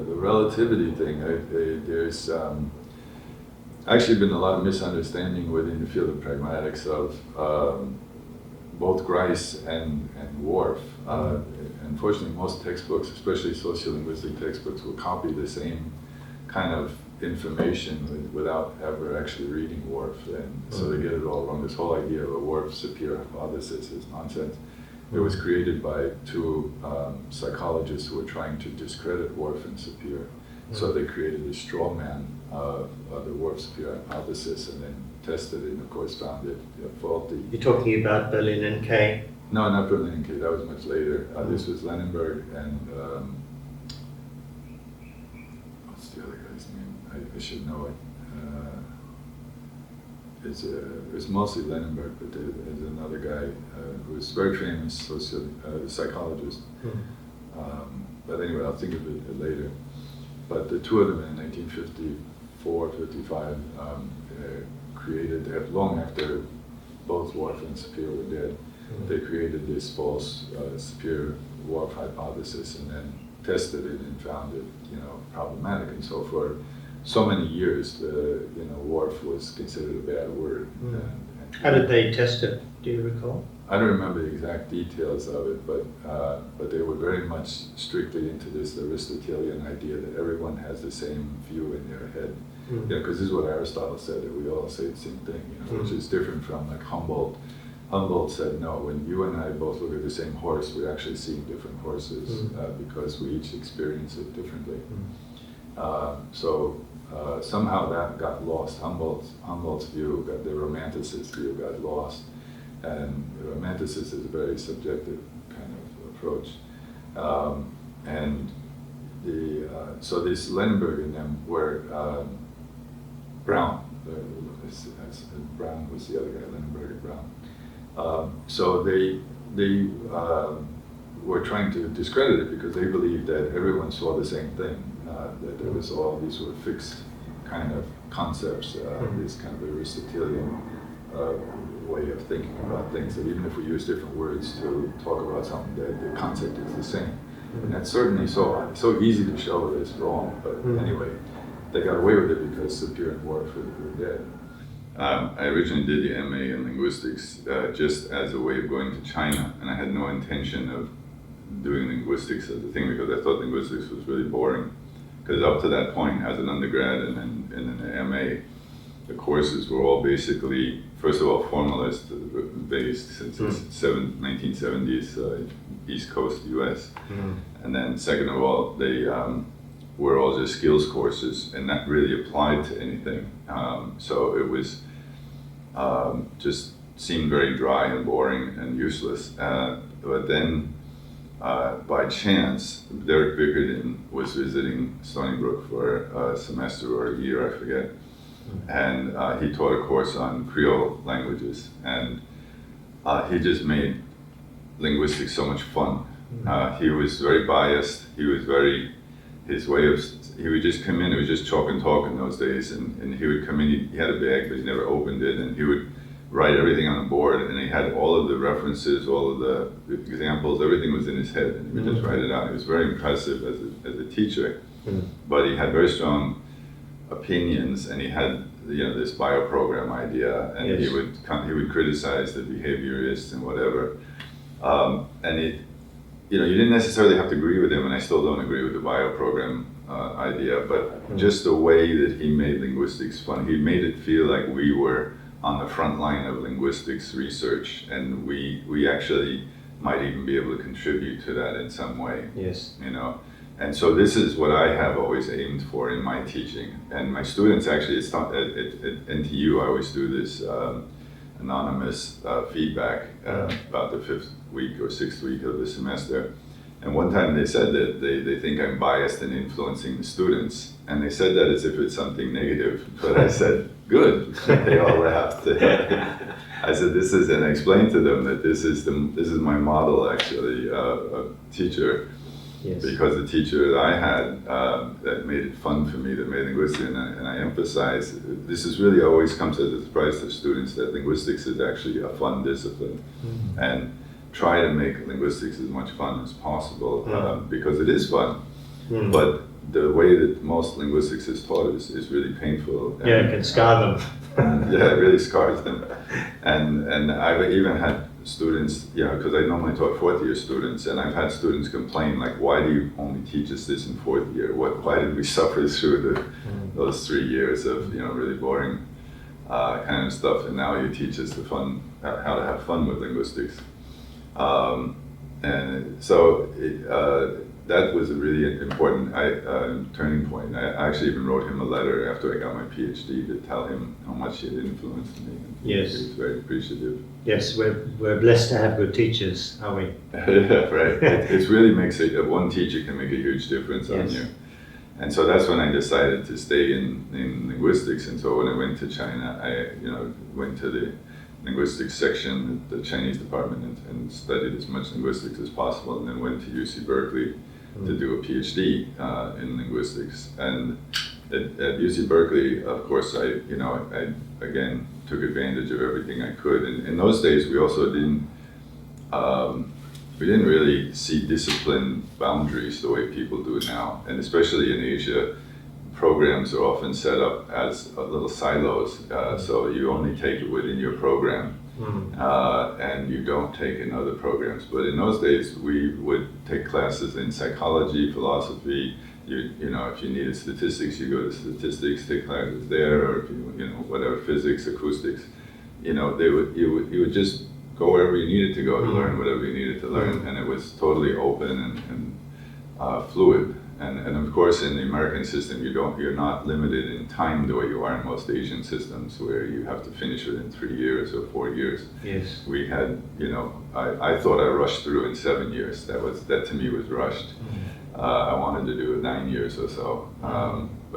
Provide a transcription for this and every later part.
the relativity thing, there's actually been a lot of misunderstanding within the field of pragmatics of both Grice and Worf. Unfortunately, most textbooks, especially sociolinguistic textbooks, will copy the same kind of information without ever actually reading Worf, and so they get it all wrong. This whole idea of a Worf-Sapir hypothesis is nonsense. It was created by two psychologists who were trying to discredit Worf and Sapir. So they created a straw man of the Worf-Sapir hypothesis and then tested it and of course found it faulty. You're talking about Berlin and Kay? No, not Berlin and Kay, that was much later. This was Lenenberg and what's the other guy's name? I should know it. It's mostly Lenenberg, but there's another guy who's very famous psychologist. But anyway, I'll think of it later. But the two of them in 1954, 55 created, long after both Worf and Sapir were dead, they created this false Sapir-Worf hypothesis and then tested it and found it, problematic. And so for so many years, Worf was considered a bad word. How did they test it? Do you recall? I don't remember the exact details of it, but they were very much strictly into this Aristotelian idea that everyone has the same view in their head. Because this is what Aristotle said, that we all say the same thing, which is different from like Humboldt. Humboldt said, no, when you and I both look at the same horse, we're actually seeing different horses because we each experience it differently. Somehow that got lost. Humboldt's view, the Romanticist view, got lost. And the Romanticist is a very subjective kind of approach. So this Lenenberg and them were Brown. Brown was the other guy, Lenenberg and Brown. So they were trying to discredit it because they believed that everyone saw the same thing, that there was all these sort of fixed kind of concepts, this kind of Aristotelian way of thinking about things, that even if we use different words to talk about something, the concept is the same. And that's certainly so easy to show that it's wrong, but anyway, they got away with it because Sapir and Worf were dead. I originally did the MA in linguistics just as a way of going to China, and I had no intention of doing linguistics as a thing because I thought linguistics was really boring. Because up to that point, as an undergrad and in the MA, the courses were all basically, first of all, formalist based since the 1970s East Coast US. And then second of all, they were all just skills courses and not really applied to anything. So it was just seemed very dry and boring and useless. But then by chance, Derek Bickerton was visiting Stony Brook for a semester or a year, I forget. And he taught a course on Creole languages, and he just made linguistics so much fun. He was very biased. He would just come in, it was just chalk and talk in those days, and he would come in, he had a bag, but he never opened it, and he would write everything on the board, and he had all of the references, all of the examples, everything was in his head, and he would just write it out. He was very impressive as a teacher, but he had very strong opinions, and he had this bioprogram idea, and he would criticize the behaviorists and whatever, and you didn't necessarily have to agree with him, and I still don't agree with the bioprogram idea, but just the way that he made linguistics fun, he made it feel like we were on the front line of linguistics research, and we actually might even be able to contribute to that in some way. Yes. And so this is what I have always aimed for in my teaching. And my students actually, it's not, at NTU, I always do this anonymous feedback about the 5th week or 6th week of the semester. And one time they said that they think I'm biased in influencing the students. And they said that as if it's something negative. But I said, good. They all laughed. I said, and I explained to them that this is my model, actually, a teacher. Yes. Because the teacher that I had that made it fun for me, that made linguistics, and I emphasize, this is really always comes as a surprise to students, that linguistics is actually a fun discipline. And try to make linguistics as much fun as possible because it is fun. but the way that most linguistics is taught is really painful. Yeah, it can scar them. Yeah, it really scars them. And I've even had students, because I normally taught fourth year students, and I've had students complain, like, why do you only teach us this in fourth year? Why did we suffer through those 3 years of, really boring kind of stuff, and now you teach us how to have fun with linguistics. And so that was a really important turning point. I actually even wrote him a letter after I got my PhD to tell him how much he had influenced me. And yes. He was very appreciative. Yes, we're blessed to have good teachers, aren't we? Yeah, right. It really makes one teacher can make a huge difference on you. And so that's when I decided to stay in linguistics. And so when I went to China, I went to the linguistics section at the Chinese department and studied as much linguistics as possible, and then went to UC Berkeley to do a PhD in linguistics. And at UC Berkeley, of course, I again took advantage of everything I could. And in those days, we also didn't really see discipline boundaries the way people do now. And especially in Asia, programs are often set up as little silos, so you only take it within your program, and you don't take in other programs. But in those days, we would take classes in psychology, philosophy. If you needed statistics, you go to statistics, take classes there, or if whatever, physics, acoustics. You would just go wherever you needed to go to learn whatever you needed to learn, and it was totally open and fluid. And of course, in the American system, you're not limited in time the way you are in most Asian systems, where you have to finish it in 3 years or 4 years. Yes. We had, I thought I rushed through in 7 years. That to me was rushed. I wanted to do it 9 years or so,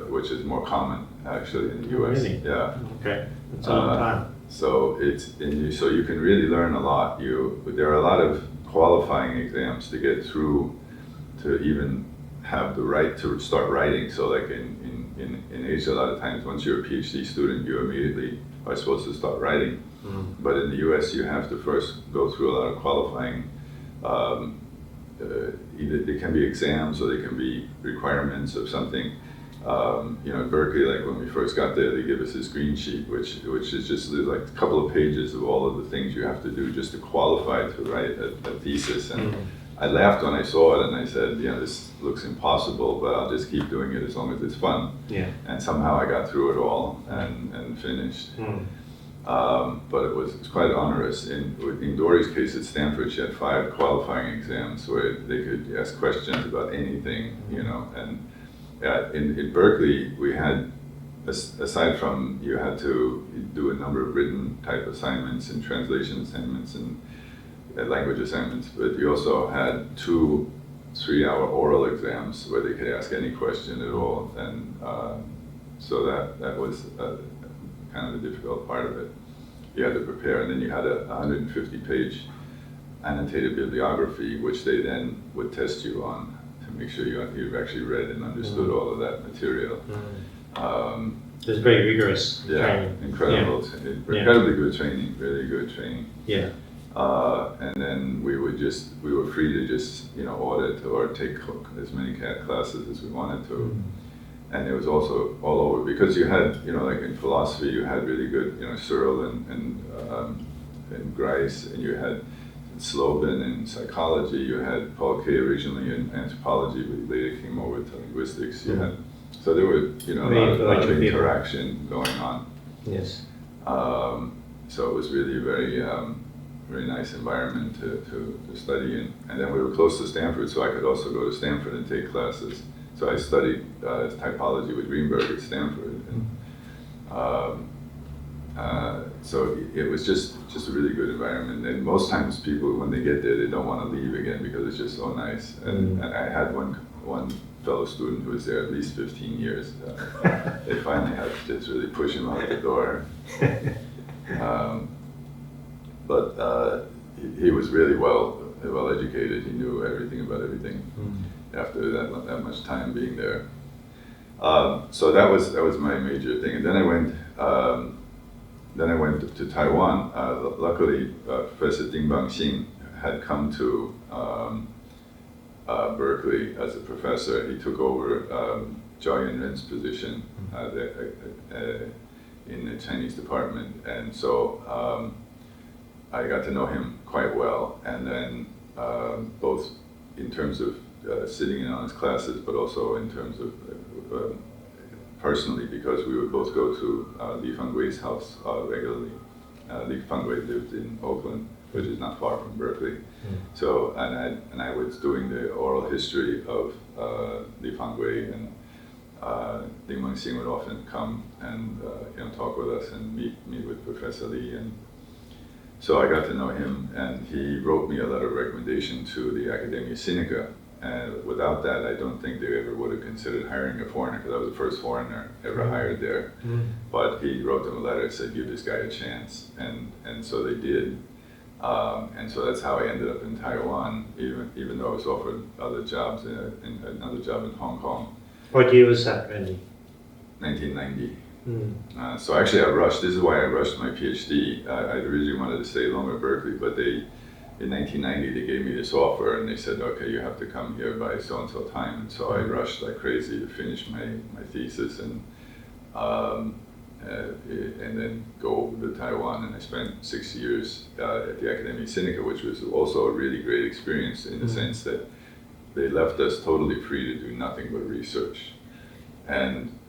which is more common actually in the U.S. Really? Yeah. Okay, that's a long time. So so you can really learn a lot. There are a lot of qualifying exams to get through to even have the right to start writing. So like in Asia, a lot of times once you're a PhD student, you immediately are supposed to start writing. But in the US, you have to first go through a lot of qualifying. Either they can be exams or they can be requirements of something. At Berkeley, like when we first got there, they give us this green sheet, which is just like a couple of pages of all of the things you have to do just to qualify to write a thesis. And I laughed when I saw it, and I said, this looks impossible, but I'll just keep doing it as long as it's fun. Yeah. And somehow I got through it all and finished. But it was quite onerous. In Dory's case at Stanford, she had 5 qualifying exams where they could ask questions about anything, And in Berkeley, we had, aside from you had to do a number of written type assignments and translation assignments and language assignments, but you also had 2 3-hour oral exams where they could ask any question at all, and so that was kind of the difficult part of it. You had to prepare, and then you had a 150-page annotated bibliography, which they then would test you on to make sure you've actually read and understood all of that material. It was very rigorous training. Incredible, incredibly good training, really good training. Yeah. And then we were free to just, audit or take as many CAT classes as we wanted to. And it was also all over, because you had, like in philosophy, you had really good, Searle and Grice, and you had Slobin in psychology, you had Paul Kay originally in anthropology, but later came over to linguistics. You had, so there were, a lot of interaction going on. Yes. So it was really a very nice environment to study in. And then we were close to Stanford, so I could also go to Stanford and take classes. So I studied typology with Greenberg at Stanford. So it was just a really good environment. And most times people, when they get there, they don't want to leave again because it's just so nice. And I had one fellow student who was there at least 15 years. They finally had to just really push him out the door. But he was really well educated. He knew everything about everything after that much time being there. So that was my major thing. And then I went to Taiwan. Luckily, Professor Ding Bangxing had come to Berkeley as a professor. He took over Zhao Yunren's position in the Chinese department, and so I got to know him quite well. And then both in terms of sitting in on his classes, but also in terms of personally, because we would both go to Li Fengwei's house regularly. Li Fengwei lived in Oakland, which is not far from Berkeley. So, and I was doing the oral history of Li Fengwei, and Ling Mengxing would often come and talk with us and meet with Professor Li, and so I got to know him, and he wrote me a letter of recommendation to the Academia Sinica. And without that, I don't think they ever would have considered hiring a foreigner, because I was the first foreigner ever hired there. But he wrote them a letter and said, give this guy a chance. And so they did. And so that's how I ended up in Taiwan, even though I was offered other jobs, in another job in Hong Kong. What year was that, Randy? 1990. So actually I rushed, this is why I rushed my PhD. I originally wanted to stay longer at Berkeley, but in 1990 they gave me this offer and they said, okay, you have to come here by so-and-so time. And so I rushed like crazy to finish my thesis and then go over to Taiwan. And I spent 6 years at the Academia Sinica, which was also a really great experience in the sense that they left us totally free to do nothing but research.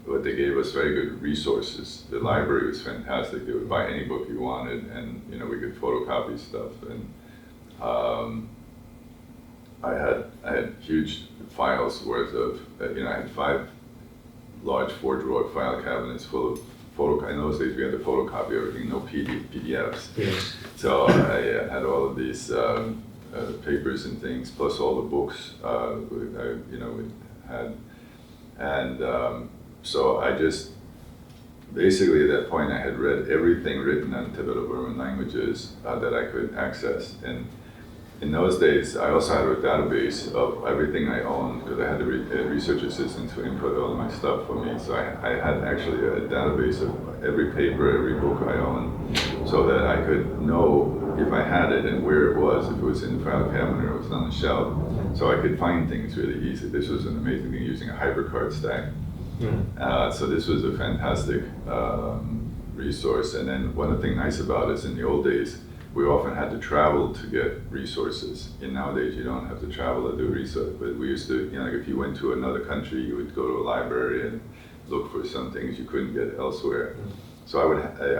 But they gave us very good resources. The library was fantastic. They would buy any book you wanted, and we could photocopy stuff. And I had huge files worth of, I had 5 large 4-drawer file cabinets full of in those days we had to photocopy everything, no PDFs. Yes. So I had all of these papers and things, plus all the books we had. And so I just, basically at that point I had read everything written in Tibeto-Burman languages that I could access. And in those days, I also had a database of everything I owned, because I had a research assistant to input all of my stuff for me. So I had actually a database of every paper, every book I owned, so that I could know if I had it and where it was, if it was in the file cabinet or it was on the shelf. So I could find things really easy. This was an amazing thing, using a hypercard stack. So this was a fantastic resource. And then one of the things nice about it is in the old days, we often had to travel to get resources. And nowadays you don't have to travel to do research, but we used to, like if you went to another country, you would go to a library and look for some things you couldn't get elsewhere. So I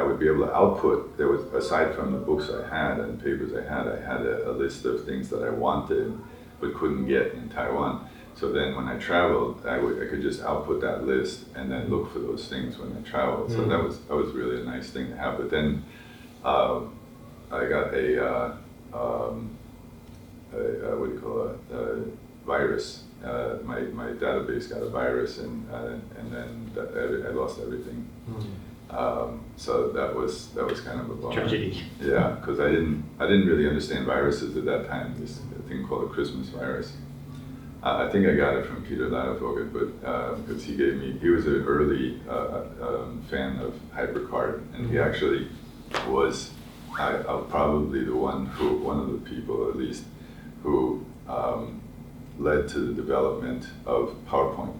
would be able to output, there was, aside from the books I had and papers I had a list of things that I wanted but couldn't get in Taiwan. So then when I traveled, I could just output that list and then look for those things when I traveled. So that was really a nice thing to have. But then I got a what do you call it, virus. My database got a virus, and then I lost everything. So that was kind of a bummer. Tragedy. Yeah, because I didn't really understand viruses at that time. This thing called a Christmas virus. I think I got it from Peter Ladefoged, but because he was an early fan of HyperCard, and he actually was probably one of the people at least who led to the development of PowerPoint.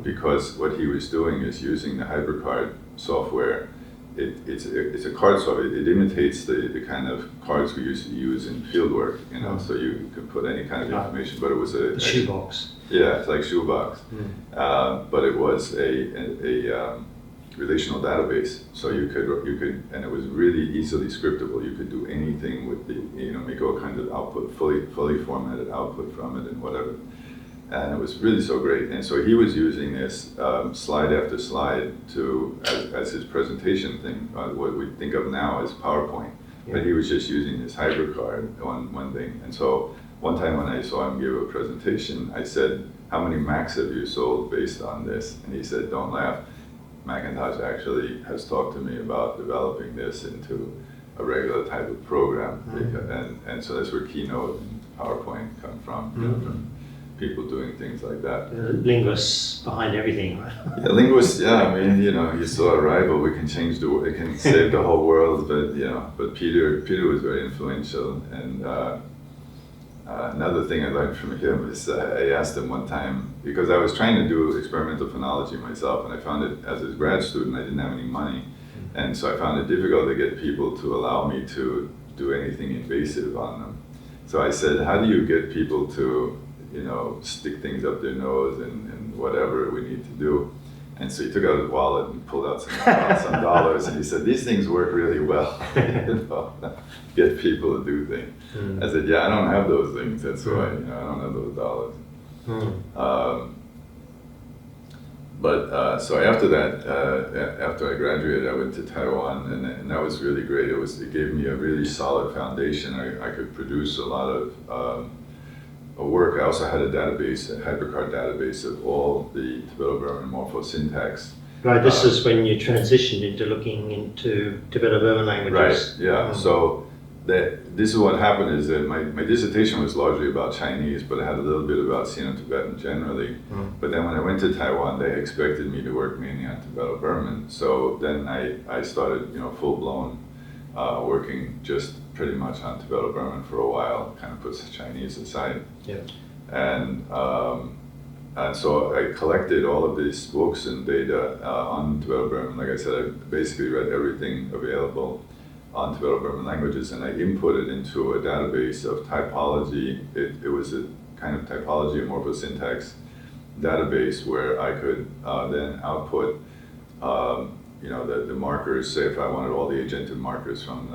Because what he was doing is using the HyperCard software. It's a card software. It imitates the kind of cards we used to use in fieldwork, so you could put any kind of information, but it was a shoebox. Yeah, it's like shoebox. But it was a relational database, so you could, and it was really easily scriptable. You could do anything with make all kinds of output, fully formatted output from it and whatever. And it was really so great. And so he was using this slide after slide as his presentation thing, what we think of now as PowerPoint. Yeah. But he was just using this HyperCard on one thing. And so one time when I saw him give a presentation, I said, "How many Macs have you sold based on this?" And he said, "Don't laugh. Macintosh actually has talked to me about developing this into a regular type of program." And so that's where Keynote and PowerPoint come from. From people doing things like that. Linguists behind everything, right? Yeah, linguists. Yeah, I mean, you saw a rival. We can change it can save the whole world. But Peter was very influential, and Another thing I learned from him is I asked him one time, because I was trying to do experimental phonology myself, and I found it, as a grad student, I didn't have any money. And so I found it difficult to get people to allow me to do anything invasive on them. So I said, how do you get people to, stick things up their nose and whatever we need to do? And so he took out his wallet and pulled out some dollars, and he said, these things work really well, get people to do things. I said, yeah, I don't have those things, that's why, I don't have those dollars. So after that, after I graduated, I went to Taiwan, and that was really great. It gave me a really solid foundation. I could produce a lot of work. I also had a database, a hypercard database of all the Tibeto-Burman morphosyntax. Right, this is when you transitioned into looking into Tibeto-Burman languages. Right, yeah. So this is what happened is that my dissertation was largely about Chinese, but I had a little bit about Sino-Tibetan generally. But then when I went to Taiwan, they expected me to work mainly on Tibeto-Burman. So then I started, full-blown working just pretty much on Tibeto-Burman for a while, kind of puts Chinese aside. Yeah. And so I collected all of these books and data on Tibeto-Burman. Like I said, I basically read everything available on Tibeto-Burman languages, and I input it into a database of typology. It was a kind of typology and morphosyntax database where I could then output the markers. Say if I wanted all the agentive markers from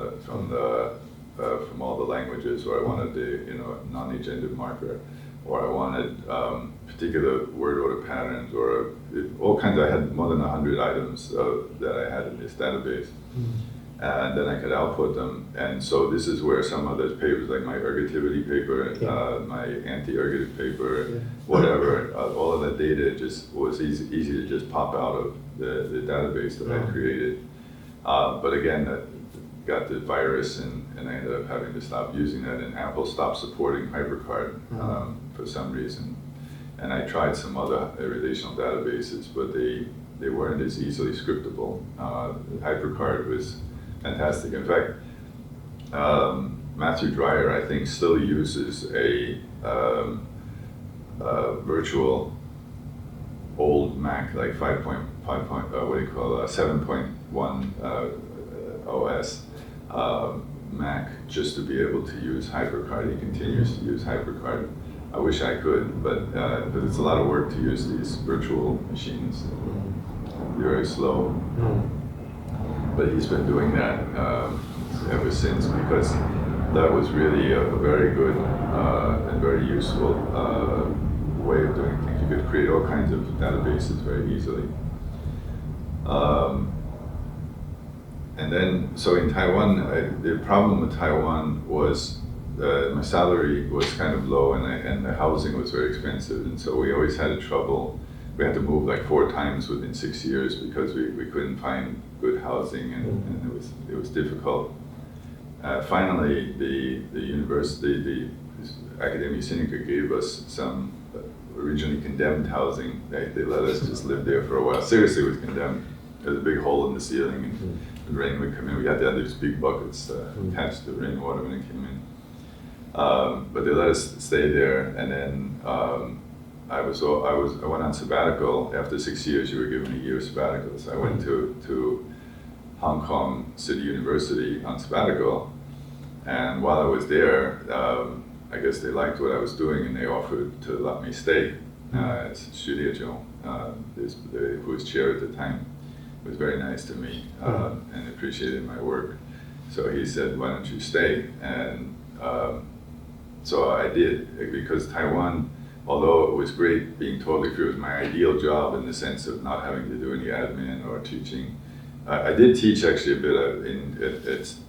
all the languages, or I wanted the non-agentive marker, or I wanted particular word order patterns, or all kinds. I had more than 100 items that I had in this database. And then I could output them. And so this is where some of those papers, like my ergativity paper, my anti-ergative paper, whatever, all of that data just was easy to just pop out of the database that I created. But again, that got the virus, and I ended up having to stop using that, and Apple stopped supporting HyperCard for some reason. And I tried some other relational databases, but they weren't as easily scriptable. HyperCard was fantastic. In fact, Matthew Dreyer, I think, still uses a virtual old Mac, like 7.1 OS Mac, just to be able to use HyperCard. He continues to use HyperCard. I wish I could, but it's a lot of work to use these virtual machines. They're very slow. But he's been doing that ever since, because that was really a very good and very useful way of doing things. You could create all kinds of databases very easily. And then, so in Taiwan, the problem with Taiwan was my salary was kind of low, and the housing was very expensive, and so we always had trouble. We had to move like 4 times within 6 years because we couldn't find good housing, and it was difficult. Finally, the university, the Academia Sinica, gave us some originally condemned housing. They let us just live there for a while. Seriously, it was condemned. There was a big hole in the ceiling, and the rain would come in. We had to have these big buckets attached to the rainwater when it came in. But they let us stay there, and then I went on sabbatical. After 6 years, you were given a year sabbatical. So I went to Hong Kong City University on sabbatical, and while I was there, I guess they liked what I was doing, and they offered to let me stay. It's Xu Liezhong, who was chair at the time, was very nice to me and appreciated my work. So he said, "Why don't you stay?" And so I did, because Taiwan, although it was great being totally free, it was my ideal job in the sense of not having to do any admin or teaching. I did teach actually a bit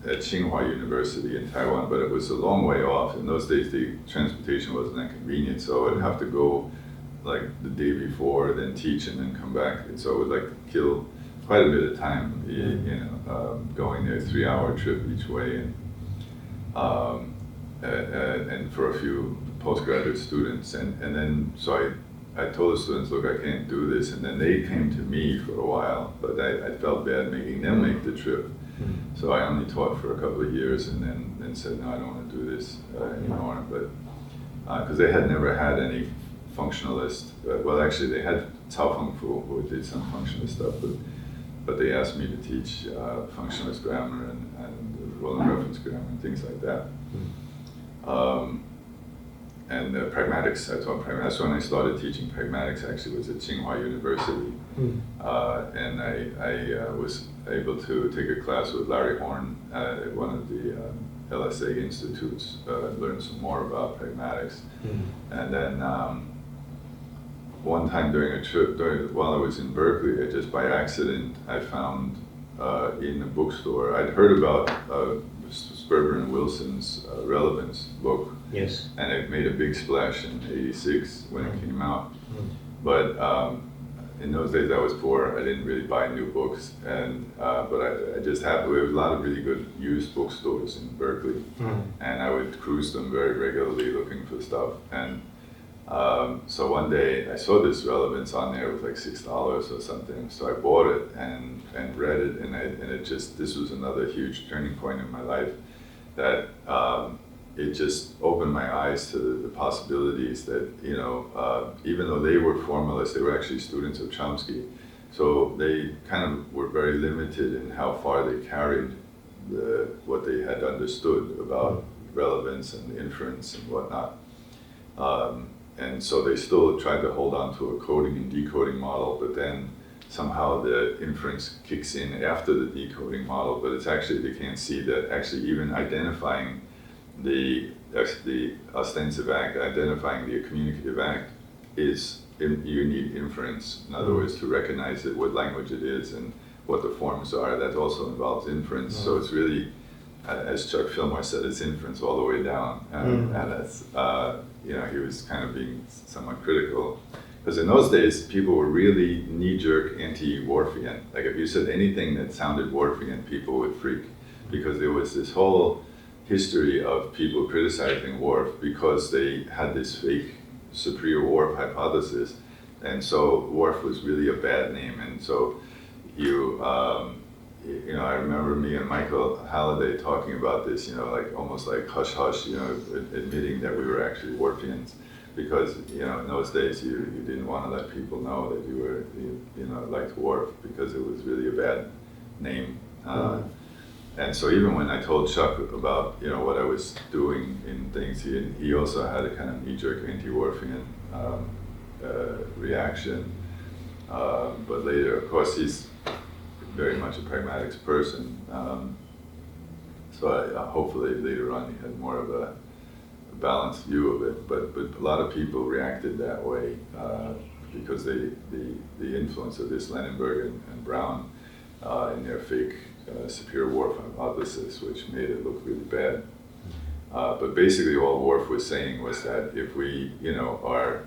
at Tseng Hui University in Taiwan, but it was a long way off. In those days, the transportation wasn't that convenient, so I'd have to go like the day before, then teach, and then come back. And so it would like kill quite a bit of time, going there, 3-hour trip each way, and for a few postgraduate students, and then so I told the students, look, I can't do this, and then they came to me for a while, but I felt bad making them make the trip, so I only taught for a couple of years, and then said, no, I don't want to do this anymore. But because they had never had any functionalist. Well, actually, they had Cao Fengfu, who did some functionalist stuff, but they asked me to teach functionalist grammar and role and reference grammar and things like that. And pragmatics, I taught pragmatics. That's when I started teaching pragmatics, actually, was at Tseng Hui University. And I was able to take a class with Larry Horn at one of the LSA institutes, learn some more about pragmatics. And then one time during a trip, while I was in Berkeley, just by accident, I found in a bookstore, I'd heard about Sperber and Wilson's Relevance book. Yes. And it made a big splash in '86 when it came out. But in those days I was poor. I didn't really buy new books, and but I just happened. There was a lot of really good used bookstores in Berkeley, and I would cruise them very regularly looking for stuff. And so one day I saw this Relevance on there. It was like $6 or something. So I bought it and read it, and it just, this was another huge turning point in my life, that it just opened my eyes to the possibilities that, you know, even though they were formalists, they were actually students of Chomsky. So they kind of were very limited in how far they carried what they had understood about relevance and inference and whatnot. And so they still tried to hold on to a coding and decoding model, but then somehow the inference kicks in after the decoding model, but it's actually, they can't see that actually even identifying the ostensive act, identifying the communicative act, is, you need inference. In other words, to recognize it, what language it is and what the forms are, that also involves inference. So it's really, as Chuck Fillmore said, it's inference all the way down. And that's, you know, he was kind of being somewhat critical. Because in those days, people were really knee-jerk anti-Worfian. Like if you said anything that sounded Worfian, people would freak. Because there was this whole history of people criticizing Worf because they had this fake superior Worf hypothesis. And so Worf was really a bad name. And so you know, I remember me and Michael Halliday talking about this, you know, like almost like hush-hush, you know, admitting that we were actually Worfians. Because, you know, in those days you didn't want to let people know that you were, you know, liked Worf, because it was really a bad name. And so even when I told Chuck about, you know, what I was doing in things, he also had a kind of knee-jerk anti-Worfian reaction. But later, of course, he's very much a pragmatics person. So hopefully later on he had more of a balanced view of it. But a lot of people reacted that way because the influence of this Lenenberg and Brown in their fake superior Worf hypothesis, which made it look really bad. But basically all Worf was saying was that if we, you know,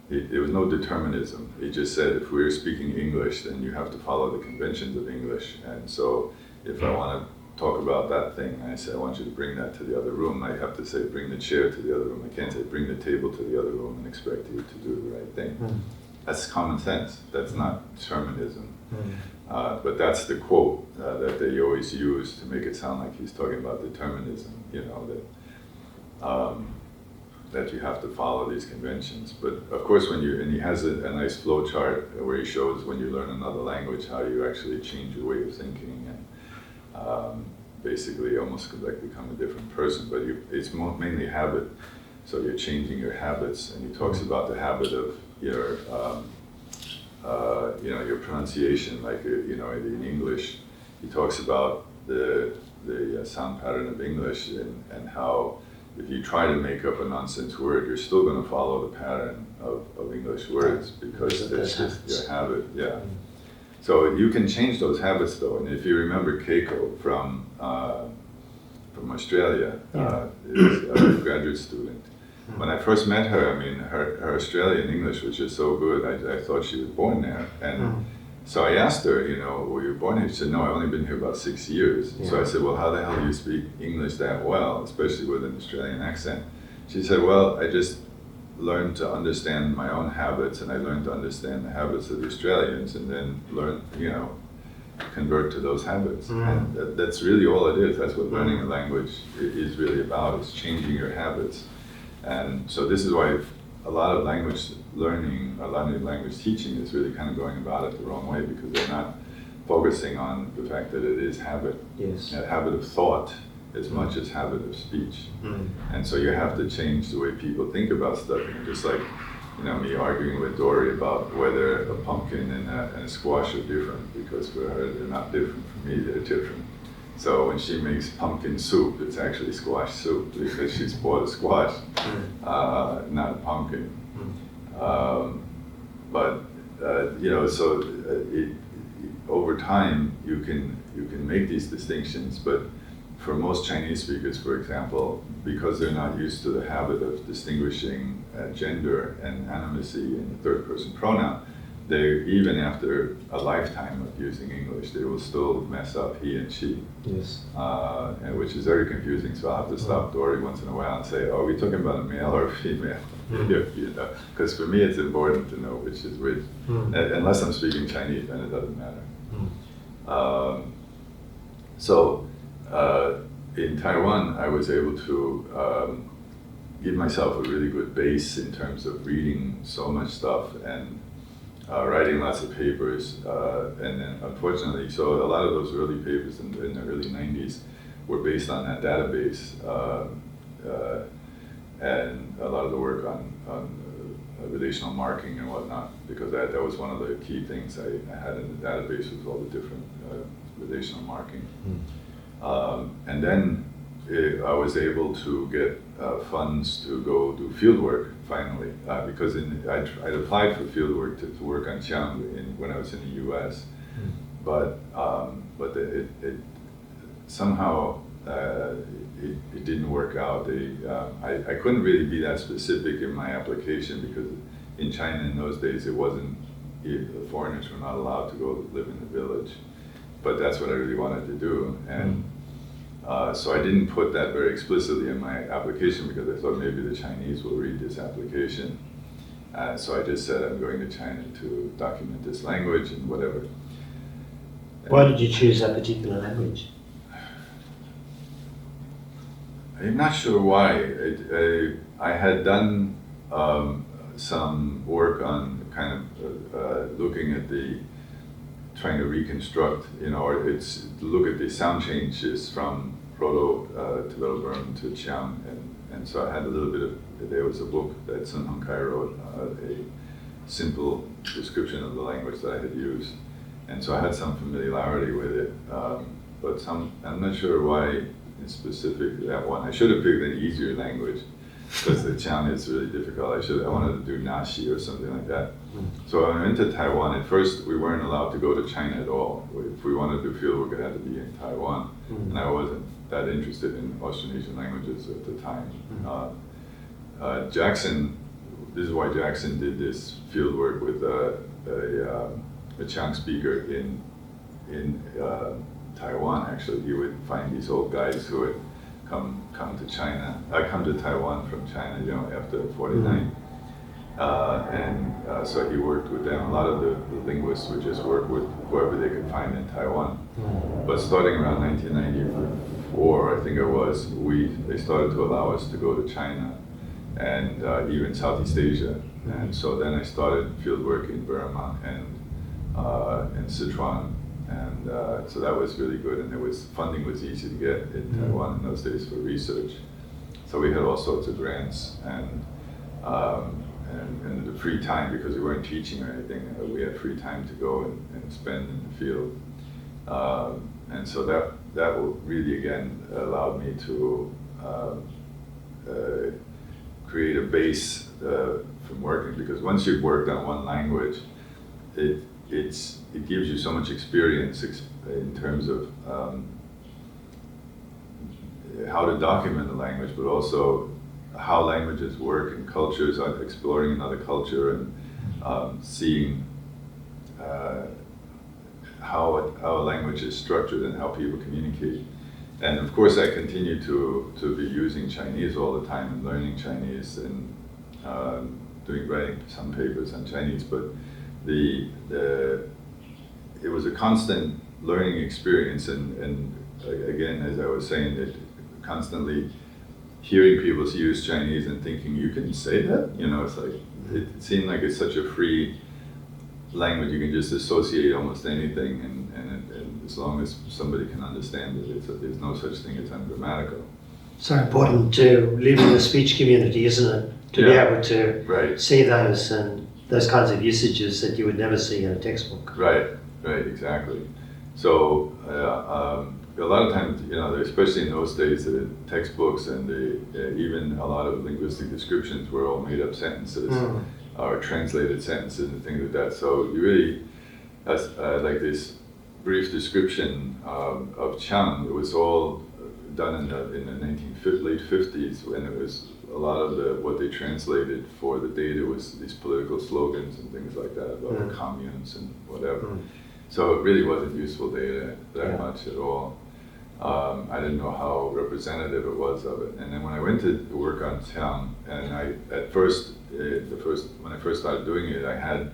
there was no determinism. He just said if we're speaking English, then you have to follow the conventions of English. And so if I want to talk about that thing, I say I want you to bring that to the other room, I have to say bring the chair to the other room. I can't say bring the table to the other room and expect you to do the right thing. That's common sense. That's not determinism. But that's the quote that they always use to make it sound like he's talking about determinism, you know, that you have to follow these conventions. But of course, and he has a nice flow chart where he shows when you learn another language how you actually change your way of thinking and basically almost like become a different person. But it's mainly habit, so you're changing your habits. And he talks about the habit of your you know, your pronunciation, like, you know, in English, he talks about the sound pattern of English and how if you try to make up a nonsense word, you're still going to follow the pattern of English words because it's just your habit. Yeah. So you can change those habits though, and if you remember Keiko from Australia, is a graduate student. When I first met her, I mean, her Australian English was just so good, I thought she was born there. And so I asked her, you know, were you born here? She said, no, I've only been here about 6 years. So I said, well, how the hell do you speak English that well, especially with an Australian accent? She said, well, I just learned to understand my own habits, and I learned to understand the habits of the Australians, and then learn, you know, convert to those habits. And that's really all it is. That's what learning a language is really about, is changing your habits. And so this is why a lot of language learning, a lot of language teaching is really kind of going about it the wrong way, because they're not focusing on the fact that it is habit, a habit of thought as much as habit of speech. And so you have to change the way people think about stuff. Just like, me arguing with Dory about whether a pumpkin and a squash are different, because for her they're not different. For me, they're different. So when she makes pumpkin soup, it's actually squash soup, because she's bought a squash, not a pumpkin. Over time you can make these distinctions, but for most Chinese speakers, for example, because they're not used to the habit of distinguishing gender and animacy in the third person pronoun, they, even after a lifetime of using English, they will still mess up he and she. And which is very confusing, so I'll have to stop Dory once in a while and say, are we talking about a male or a female? Because for me it's important to know which is which. Unless I'm speaking Chinese, then it doesn't matter. In Taiwan, I was able to give myself a really good base in terms of reading so much stuff and writing lots of papers. And then unfortunately, so a lot of those early papers in the early 90s were based on that database. And a lot of the work on relational marking and whatnot, because that was one of the key things I had in the database, was all the different relational marking. And then I was able to get funds to go do field work finally, because I'd applied for field work to work on Xiang when I was in the U.S. But it somehow it didn't work out. I couldn't really be that specific in my application, because in China in those days it wasn't, the foreigners were not allowed to go live in the village. But that's what I really wanted to do. And so I didn't put that very explicitly in my application, because I thought maybe the Chinese will read this application. So I just said I'm going to China to document this language and whatever. Why did you choose that particular language? I'm not sure why. I had done some work on kind of looking at trying to reconstruct, or it's look at the sound changes from Proto-Tibeto-Burman to Qiang, and so I had a little bit of, there was a book that Sun Hong Kai wrote, a simple description of the language that I had used, and so I had some familiarity with it, but I'm not sure why in specific that one. I should have picked an easier language, because the Qiang is really difficult. I wanted to do Naxi or something like that. So when I went to Taiwan, at first we weren't allowed to go to China at all. If we wanted to do field work, it had to be in Taiwan. And I wasn't that interested in Austronesian languages at the time. Jackson, this is why Jackson did this field work with a Qiang speaker in Taiwan. Actually, he would find these old guys who would come to China. I come to Taiwan from China, after 49. So he worked with them. A lot of the linguists would just work with whoever they could find in Taiwan. But starting around 1994, I think it was, they started to allow us to go to China and even Southeast Asia. And so then I started field work in Burma and Sichuan. And so that was really good, and funding was easy to get in Taiwan in those days for research. So we had all sorts of grants and the free time, because we weren't teaching or anything. We had free time to go and spend in the field, and so that really again allowed me to create a base from working. Because once you've worked on one language, it gives you so much experience in terms of how to document the language, but also how languages work and cultures, exploring another culture and seeing how a language is structured and how people communicate. And of course I continue to be using Chinese all the time and learning Chinese and writing some papers on Chinese, but it was a constant learning experience, and again, as I was saying, it constantly hearing people use Chinese and thinking, you can say that? You know, it's like, it seemed like it's such a free language, you can just associate almost anything, and as long as somebody can understand it, there's no such thing as ungrammatical. So important to live in the speech community, isn't it? To be able to see those and those kinds of usages that you would never see in a textbook. Right, exactly. So a lot of times, you know, especially in those days, the textbooks and even a lot of linguistic descriptions were all made-up sentences or translated sentences and things like that. So you really, like this brief description of Chang, it was all done in the late 50s, when it was a lot of what they translated for the data was these political slogans and things like that about the communes and whatever. So it really wasn't useful data that much at all. I didn't know how representative it was of it. And then when I went to work on Tseng, and when I first started doing it, I had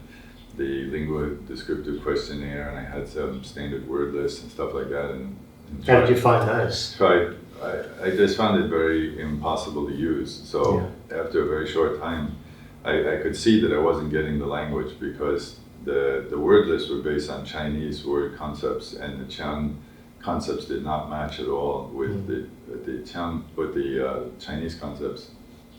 the lingua descriptive questionnaire, and I had some standard word lists and stuff like that. And how did you find those? I just found it very impossible to use. So after a very short time, I could see that I wasn't getting the language, because the word lists were based on Chinese word concepts, and the Tseng concepts did not match at all with the Chinese concepts.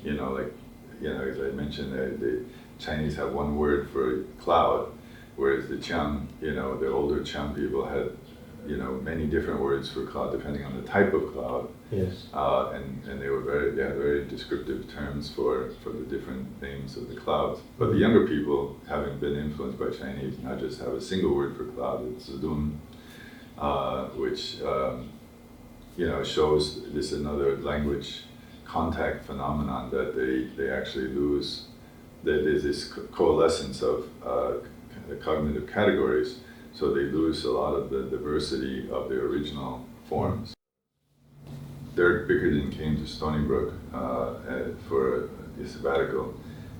You know, like, you know, as I mentioned, the Chinese have one word for cloud, whereas the Tseng, you know, the older Tseng people had, you know, many different words for cloud depending on the type of cloud. Yes. And they had very descriptive terms for the different names of the clouds. But the younger people, having been influenced by Chinese, now just have a single word for cloud, it's zudun, which you know, shows this another language contact phenomenon, that they actually lose. There's this coalescence of cognitive categories, so they lose a lot of the diversity of their original forms. Derek Bickerton came to Stony Brook for a sabbatical,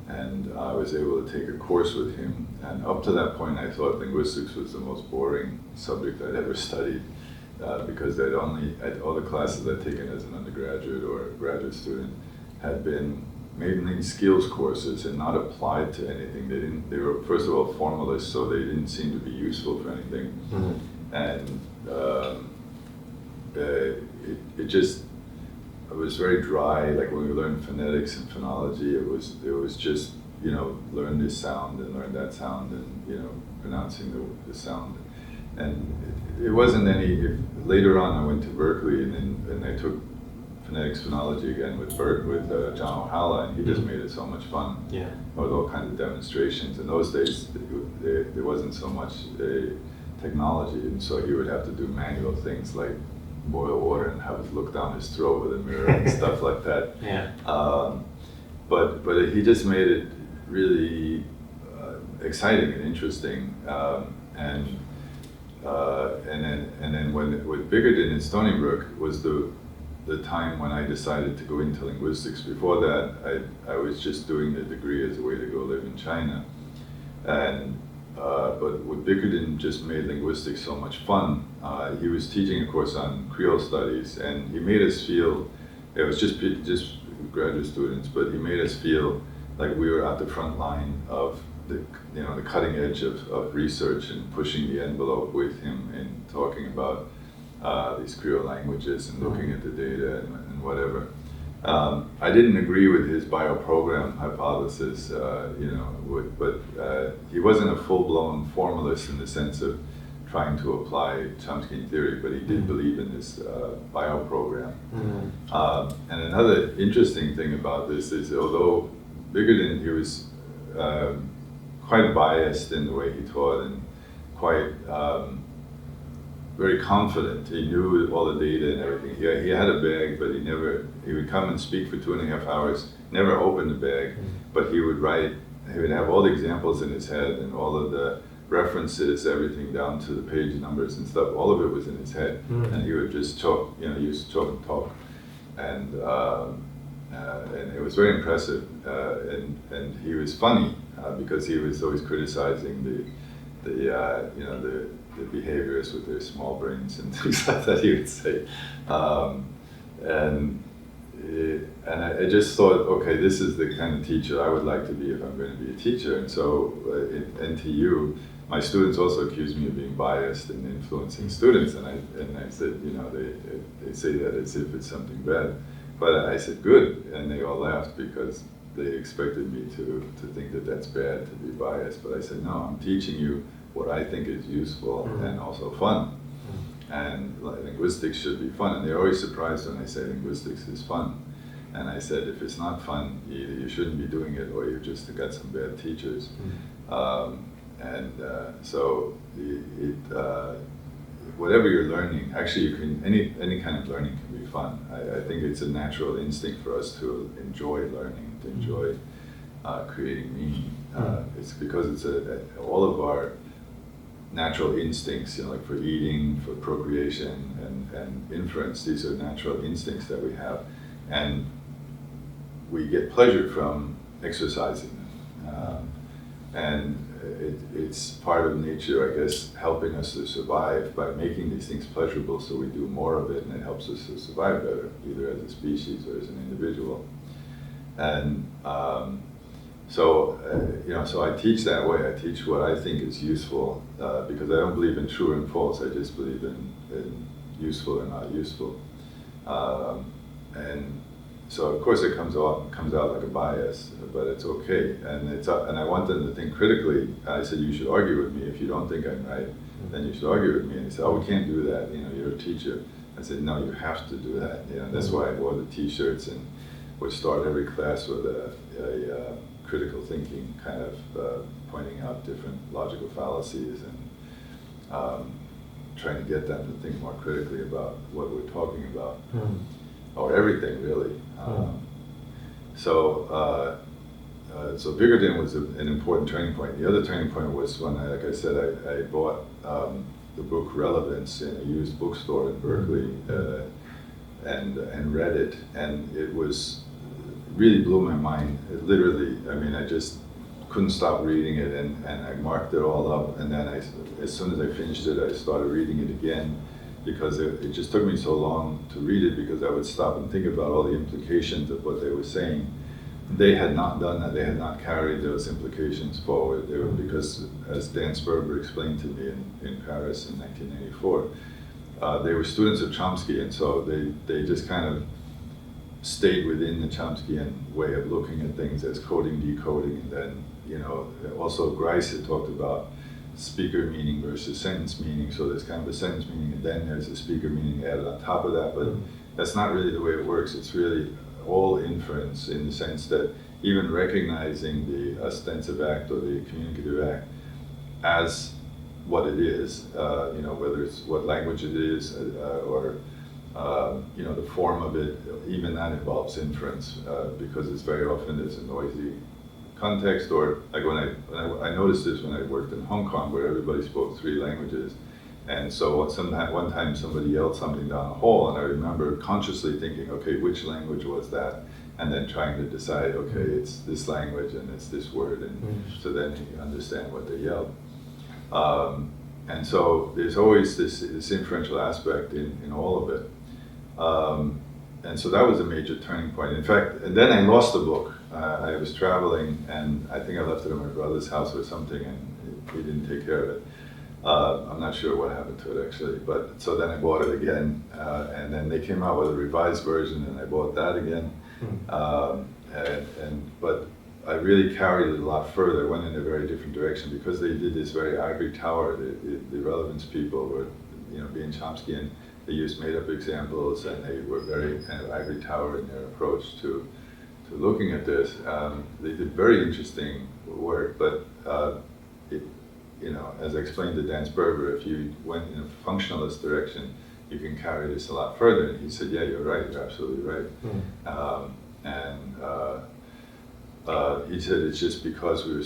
and I was able to take a course with him. And up to that point, I thought linguistics was the most boring subject I'd ever studied, because all the classes I'd taken as an undergraduate or graduate student had been mainly skills courses and not applied to anything. They were, first of all, formalists, so they didn't seem to be useful for anything. And it was very dry. Like when we learned phonetics and phonology, it was just, you know, learn this sound and learn that sound, and, you know, pronouncing the sound. And it wasn't any. Later on, I went to Berkeley, and I took phonetics phonology again with John O'Hala, and he just made it so much fun. Yeah. With all kinds of demonstrations. In those days, there wasn't so much technology, and so he would have to do manual things like boil water and have us look down his throat with a mirror and stuff like that. Yeah. But he just made it really exciting and interesting. And then with Bickerton in Stony Brook was the time when I decided to go into linguistics. Before that, I was just doing the degree as a way to go live in China. And but with Bickerton just made linguistics so much fun. He was teaching a course on Creole studies, and he made us feel, it was just graduate students, but he made us feel like we were at the front line of the cutting edge of research, and pushing the envelope with him and talking about these Creole languages and looking at the data and whatever. I didn't agree with his bioprogram hypothesis, but he wasn't a full-blown formalist in the sense of trying to apply Chomsky theory, but he did believe in this bioprogram. And another interesting thing about this is, although Bickerton, he was quite biased in the way he taught, and quite very confident. He knew all the data and everything. He had a bag, but he would come and speak for 2.5 hours, never opened the bag, but he would have all the examples in his head, and all of the references, everything down to the page numbers and stuff, all of it was in his head. And he would just talk, use talk and talk. And it was very impressive. And he was funny, because he was always criticizing the behaviors with their small brains and things like that, he would say. And and I just thought, okay, this is the kind of teacher I would like to be if I'm going to be a teacher. And so at NTU, my students also accused me of being biased and influencing students, and I said, you know, they say that as if it's something bad, but I said good, and they all laughed because they expected me to think that that's bad, to be biased. But I said, no, I'm teaching you what I think is useful and also fun. And linguistics should be fun. And they're always surprised when I say linguistics is fun. And I said, if it's not fun, either you shouldn't be doing it or you just got some bad teachers. So whatever you're learning, actually you can, any kind of learning can be fun. I think it's a natural instinct for us to enjoy learning, to enjoy creating meaning. It's because it's all of our natural instincts, you know, like for eating, for procreation, and inference. These are natural instincts that we have, and we get pleasure from exercising them. It's part of nature, I guess, helping us to survive by making these things pleasurable. So we do more of it, and it helps us to survive better, either as a species or as an individual. And so I teach that way. I teach what I think is useful because I don't believe in true and false. I just believe in useful and not useful. And so of course it comes out like a bias, but it's okay. And I want them to think critically. I said, you should argue with me. If you don't think I'm right, then you should argue with me. And he said, oh, we can't do that. You know, you're a teacher. I said, no, you have to do that. You know, that's why I wore the T-shirts and would start every class with a critical thinking, kind of pointing out different logical fallacies and trying to get them to think more critically about what we're talking about, or everything really. So Vigerden was an important turning point. The other turning point was when, like I said, I bought the book Relevance in a used bookstore in Berkeley and read it, and it really blew my mind. It literally, I mean, I just couldn't stop reading it, and I marked it all up, and then as soon as I finished it, I started reading it again, because it just took me so long to read it, because I would stop and think about all the implications of what they were saying. They had not done that. They had not carried those implications forward. They were, because, as Dan Sperber explained to me in Paris in 1984, they were students of Chomsky, and so they just kind of stayed within the Chomskyan way of looking at things as coding, decoding, and then, you know, also Grice had talked about speaker meaning versus sentence meaning. So there's kind of a sentence meaning, and then there's a speaker meaning added on top of that, but that's not really the way it works. It's really all inference, in the sense that even recognizing the ostensive act or the communicative act as what it is, you know, whether it's what language it is or you know, the form of it, even that involves inference, because it's very often there's a noisy context, or like when I noticed this when I worked in Hong Kong, where everybody spoke 3 languages, and so one time somebody yelled something down the hall, and I remember consciously thinking, okay, which language was that? And then trying to decide, okay, it's this language and it's this word, and so then you understand what they yelled. And so there's always this inferential aspect in all of it. And so that was a major turning point. In fact, and then I lost the book. I was traveling, and I think I left it at my brother's house or something, and he didn't take care of it. I'm not sure what happened to it actually, but so then I bought it again, and then they came out with a revised version, and I bought that again. But I really carried it a lot further. I went in a very different direction, because they did this very ivory tower. The relevance people were, you know, being Chomskyan, they used made-up examples, and they were very kind of ivory tower in their approach to looking at this. They did very interesting work, but you know, as I explained to Dan Sperber, if you went in a functionalist direction, you can carry this a lot further. And he said, yeah, you're right, you're absolutely right. He said it's just because we were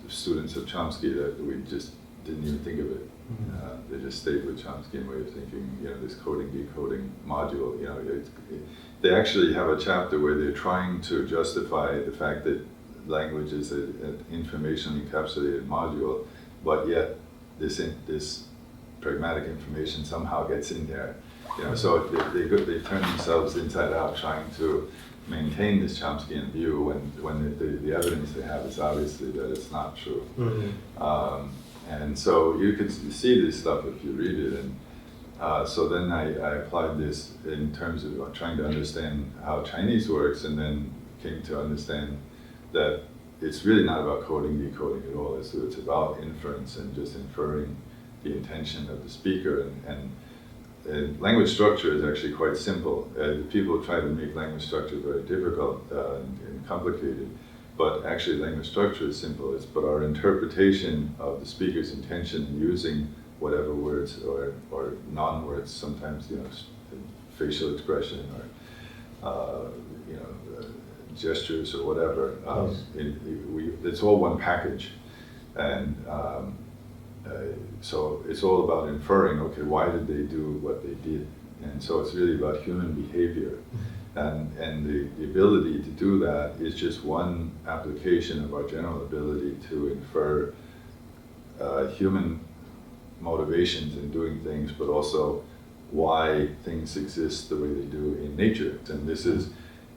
students of Chomsky that we just didn't even think of it. They just stayed with Chomskyan way of thinking, you know, this coding, decoding module, you know. They actually have a chapter where they're trying to justify the fact that language is an information encapsulated module, but yet this pragmatic information somehow gets in there. So they turn themselves inside out trying to maintain this Chomskyan view when the evidence they have is obviously that it's not true. And so you could see this stuff if you read it. And so then I applied this in terms of trying to understand how Chinese works, and then came to understand that it's really not about coding, decoding at all. It's about inference and just inferring the intention of the speaker. And language structure is actually quite simple. People try to make language structure very difficult and complicated, but actually language structure is simple. But our interpretation of the speaker's intention in using whatever words or non-words, sometimes facial expression or gestures or whatever. It's all one package, and so it's all about inferring. Okay, why did they do what they did? And so it's really about human behavior, and the ability to do that is just one application of our general ability to infer human motivations in doing things, but also why things exist the way they do in nature. And this is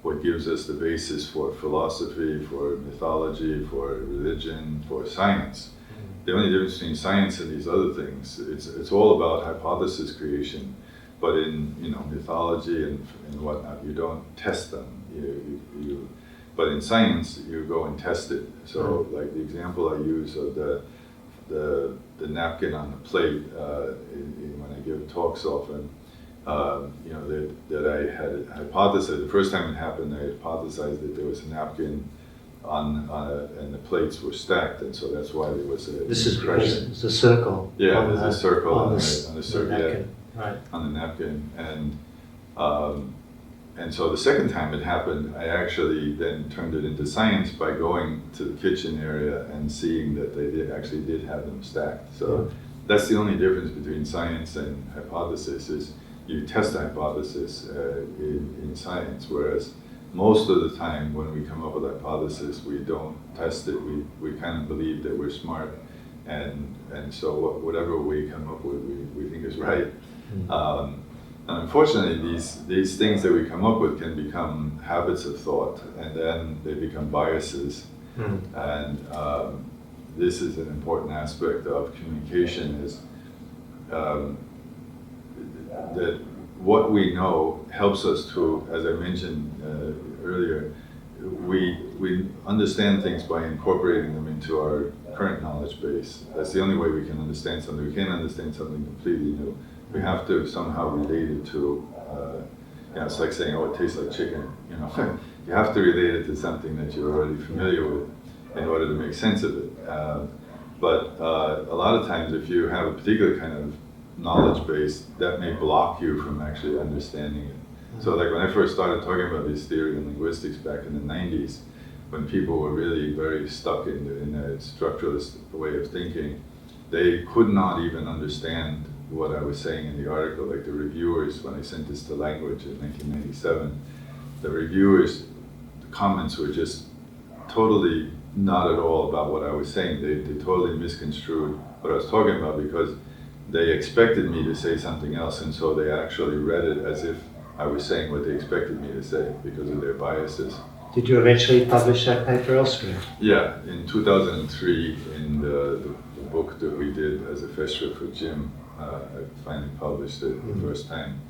what gives us the basis for philosophy, for mythology, for religion, for science. The only difference between science and these other things, it's all about hypothesis creation, but in mythology and whatnot, you don't test them. But in science, you go and test it. So, like the example I use of the napkin on the plate when I give talks often. That I had hypothesized, the first time it happened, I hypothesized that there was a napkin and the plates were stacked, and so that's why there was a This is because it's a circle. Yeah, there's a circle on the napkin. Right. On the napkin, and so the second time it happened, I actually then turned it into science by going to the kitchen area and seeing that they actually did have them stacked. So that's the only difference between science and hypothesis is you test a hypothesis in science, whereas most of the time when we come up with a hypothesis, we don't test it. We kind of believe that we're smart, and so whatever we come up with, we think is right. And unfortunately, these things that we come up with can become habits of thought, and then they become biases. And this is an important aspect of communication is that what we know helps us to, as I mentioned earlier, we understand things by incorporating them into our current knowledge base. That's the only way we can understand something. We can't understand something completely new. We have to somehow relate it to, it's like saying, oh, it tastes like chicken. You have to relate it to something that you're already familiar with in order to make sense of it. But a lot of times, if you have a particular kind of knowledge base, that may block you from actually understanding it. So like when I first started talking about this theory in linguistics back in the 90s, when people were really very stuck in a structuralist way of thinking, they could not even understand what I was saying in the article. Like the reviewers, when I sent this to Language in 1997, the reviewers' comments were just totally not at all about what I was saying. They totally misconstrued what I was talking about because they expected me to say something else, and so they actually read it as if I was saying what they expected me to say because of their biases. Did you eventually publish that paper elsewhere? Yeah, in 2003, in the book that we did as a festa for Jim, I finally published it the first time.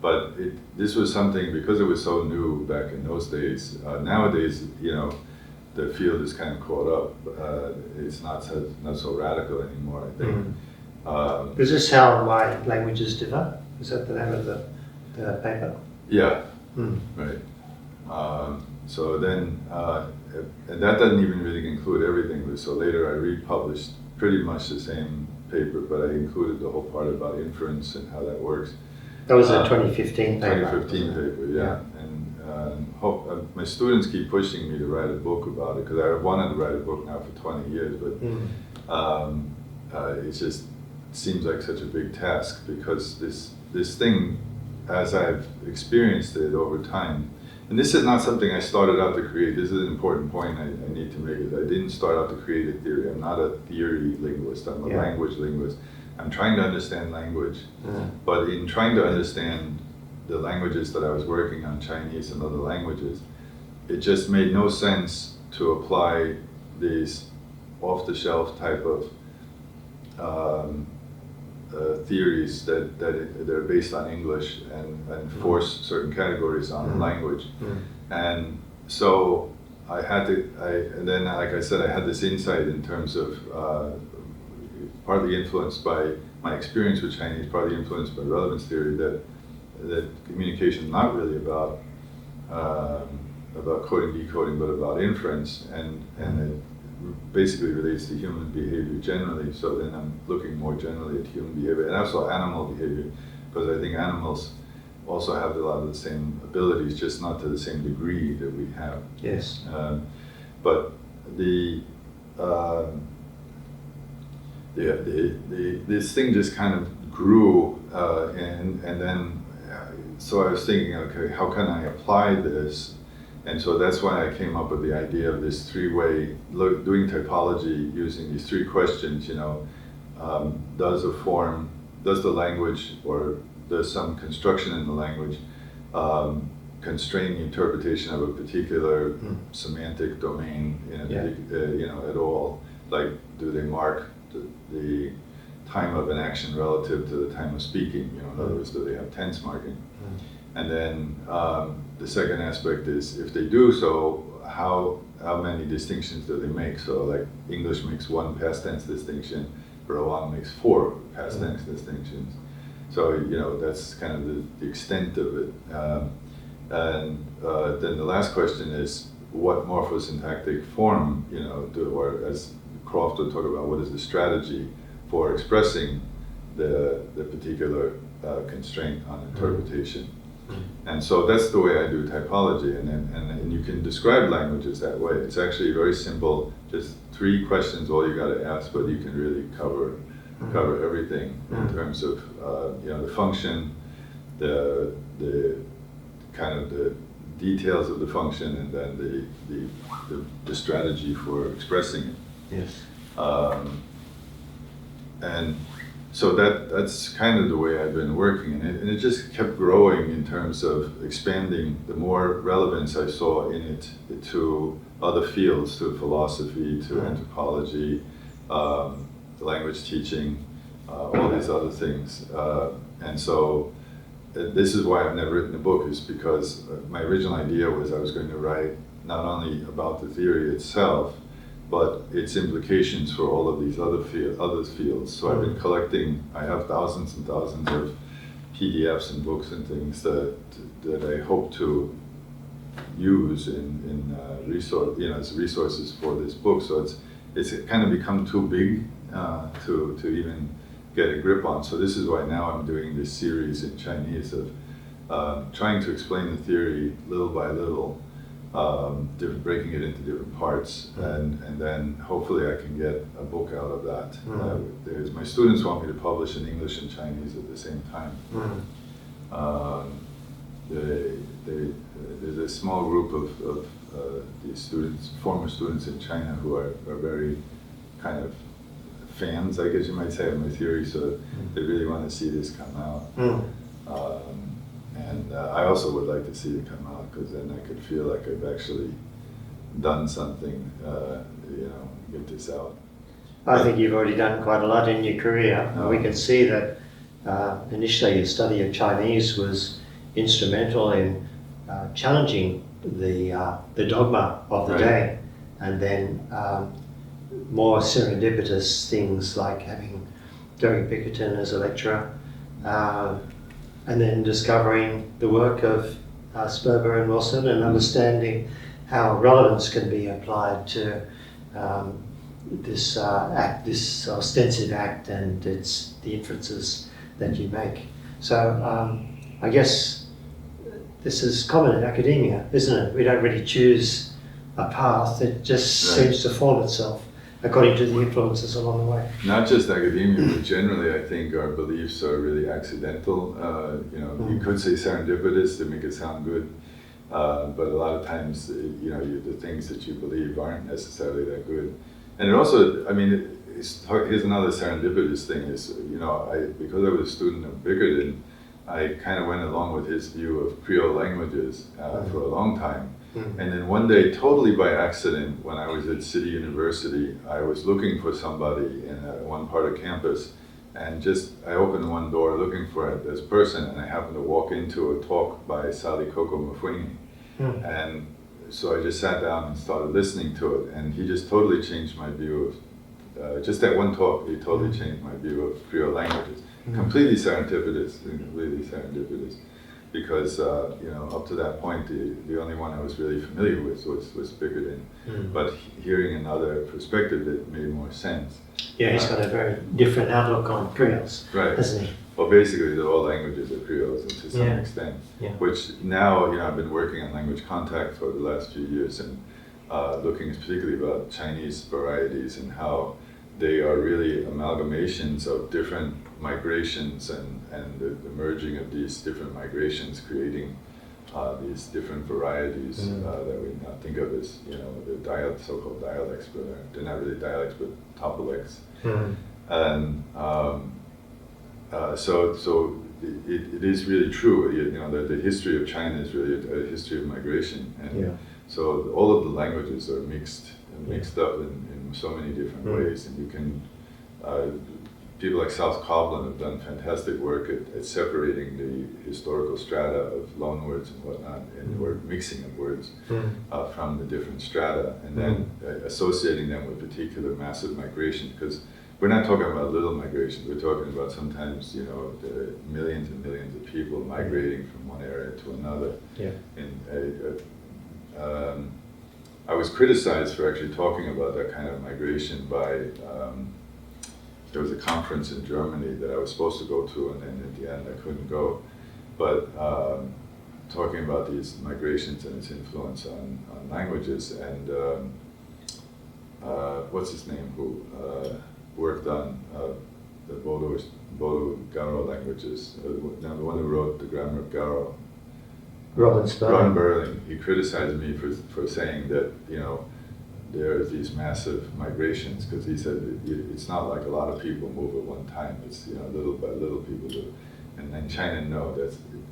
But this was something, because it was so new back in those days, nowadays, the field is kind of caught up. It's not so radical anymore, I think. Is this how my languages differ? Is that the name of the paper? Yeah, right. So then, and that doesn't even really include everything. So later I republished pretty much the same paper, but I included the whole part about inference and how that works. That was a 2015 paper. 2015 paper, yeah. And my students keep pushing me to write a book about it, because I wanted to write a book now for 20 years, but it just seems like such a big task, because this thing, as I've experienced it over time, and this is not something I started out to create. This is an important point I need to make. Is I didn't start out to create a theory. I'm not a theory linguist. I'm a language linguist. I'm trying to understand language, but in trying to understand the languages that I was working on, Chinese and other languages, it just made no sense to apply these off-the-shelf type of theories that are based on English and force certain categories on the language. And so and then, like I said, I had this insight in terms of partly influenced by my experience with Chinese, partly influenced by relevance theory, that communication is not really about coding, decoding, but about inference, and it basically relates to human behavior generally. So then I'm looking more generally at human behavior and also animal behavior, because I think animals also have a lot of the same abilities, just not to the same degree that we have. Yes. But this thing just kind of grew, and then so I was thinking, okay, how can I apply this? And so that's why I came up with the idea of this three-way, doing typology using these three questions, does the language, or does some construction in the language constrain the interpretation of a particular semantic domain at all? Like, do they mark the time of an action relative to the time of speaking? In other words, do they have tense marking? And then the second aspect is, if they do so, how many distinctions do they make? So like English makes one past tense distinction, Rowan makes 4 past tense distinctions. So that's kind of the extent of it. And then the last question is, what morphosyntactic form, or as Croft would talk about, what is the strategy for expressing the particular constraint on interpretation? And so that's the way I do typology, and you can describe languages that way. It's actually very simple, just 3 questions, all you got to ask, but you can really cover everything in terms of the function, the kind of the details of the function, and then the strategy for expressing it. Yes. And so that's kind of the way I've been working, and it just kept growing in terms of expanding. The more relevance I saw in it to other fields, to philosophy, to anthropology, language teaching, all these other things. And so this is why I've never written a book, is because my original idea was I was going to write not only about the theory itself, but its implications for all of these other fields. So I've been collecting, I have thousands and thousands of PDFs and books and things that I hope to use in as resources for this book. So it's kind of become too big to even get a grip on. So this is why now I'm doing this series in Chinese of trying to explain the theory little by little, breaking it into different parts, and then hopefully I can get a book out of that. My students want me to publish in English and Chinese at the same time. There's a small group of these students, former students in China, who are very kind of fans, I guess you might say, of my theory, so they really want to see this come out. And I also would like to see it come out, because then I could feel like I've actually done something, get this out. I think you've already done quite a lot in your career. We can see that initially your study of Chinese was instrumental in challenging the dogma of the day, and then more serendipitous things like having Derek Bickerton as a lecturer, and then discovering the work of Sperber and Wilson, and understanding how relevance can be applied to this ostensive act and the inferences that you make. So I guess this is common in academia, isn't it? We don't really choose a path, it just seems to form itself according to the influences along the way. Not just academia, but generally I think our beliefs are really accidental. You could say serendipitous to make it sound good, but a lot of times, the things that you believe aren't necessarily that good. And it also, here's another serendipitous thing is, because I was a student of Bickerton, I kind of went along with his view of Creole languages for a long time. And then one day, totally by accident, when I was at City University, I was looking for somebody in one part of campus, and I opened one door looking for this person, and I happened to walk into a talk by Sally Coco Mufwini. And so I just sat down and started listening to it, and he just totally changed my view of, just that one talk, he totally changed my view of Creole languages. Completely serendipitous, because up to that point, the only one I was really familiar with was Bickerton. But hearing another perspective, it made more sense. Yeah, he's got a very different outlook on Creoles, right? Hasn't he? Well, basically, all languages are Creoles to some extent. Yeah. Which now, I've been working on language contact for the last few years, and looking particularly about Chinese varieties and how they are really amalgamations of different migrations and the merging of these different migrations, creating these different varieties that we now think of as, the so-called dialects, but they're not really dialects, but topolects. And so it is really true. The history of China is really a history of migration, and so all of the languages are mixed up in so many different ways, and you can. People like South Coblin have done fantastic work at separating the historical strata of loanwords and whatnot, and word mixing of words from the different strata, and then associating them with particular massive migration. Because we're not talking about little migrations; we're talking about sometimes the millions and millions of people migrating from one area to another. I was criticized for actually talking about that kind of migration by. There was a conference in Germany that I was supposed to go to, and then at the end I couldn't go. But talking about these migrations and its influence on languages, and what's his name, who worked on the Bodo Garo languages, the one who wrote the Grammar of Garo. Ron Berling. He criticized me for saying that, there are these massive migrations, because he said it's not like a lot of people move at one time. It's little by little people do. And in China, no,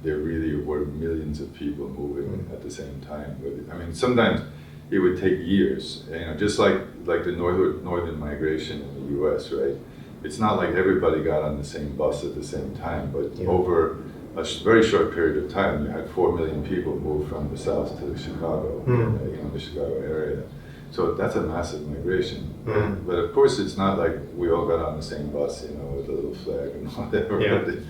there really were millions of people moving at the same time. I mean, sometimes it would take years. Just like the northern migration in the U.S., right? It's not like everybody got on the same bus at the same time, but over a very short period of time, you had 4 million people move from the south to Chicago, the Chicago area. So that's a massive migration. But of course, it's not like we all got on the same bus, with a little flag and whatever.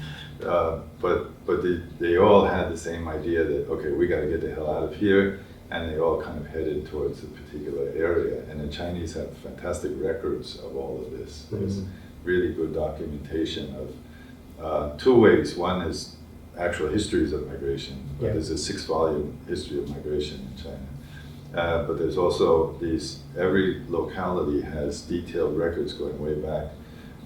But they all had the same idea that, okay, we got to get the hell out of here, and they all kind of headed towards a particular area. And the Chinese have fantastic records of all of this. There's really good documentation of two ways. One is actual histories of migration. There's a 6-volume history of migration in China. But there's also every locality has detailed records going way back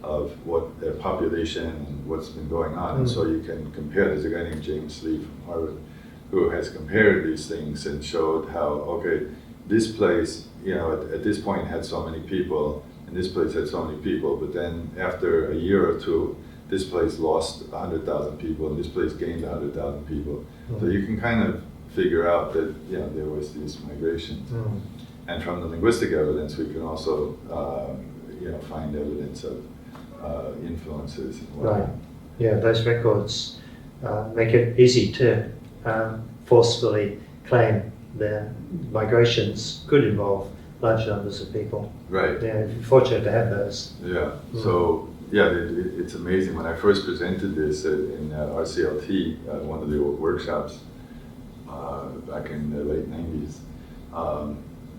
of what their population and what's been going on. And so you can compare. There's a guy named James Lee from Harvard who has compared these things and showed how, okay, this place, at this point had so many people, and this place had so many people, but then after a year or two, this place lost 100,000 people, and this place gained 100,000 people. So you can kind of figure out that there was these migrations, and from the linguistic evidence we can also find evidence of influences and whatnot. Right. Yeah, those records make it easy to forcefully claim that migrations could involve large numbers of people. Right. Yeah, fortunate to have those. Yeah. So it's amazing. When I first presented this in RCLT, one of the old workshops. Back in the late 90s,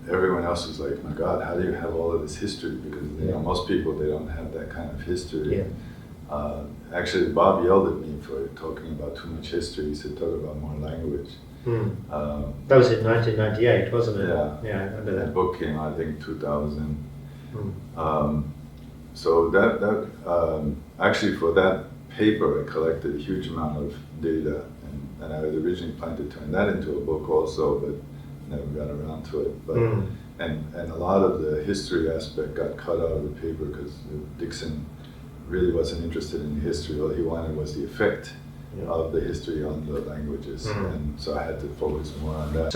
everyone else was like, my God, how do you have all of this history? Because most people, they don't have that kind of history. Actually, Bob yelled at me for talking about too much history. He said, talk about more language. That was in 1998, wasn't it? Yeah. Yeah, I remember that. The book came out, I think, 2000. So that actually for that paper, I collected a huge amount of data. And I was originally planning to turn that into a book also, but never got around to it. But and a lot of the history aspect got cut out of the paper because Dixon really wasn't interested in the history. All he wanted was the effect of the history on the languages, and so I had to focus more on that.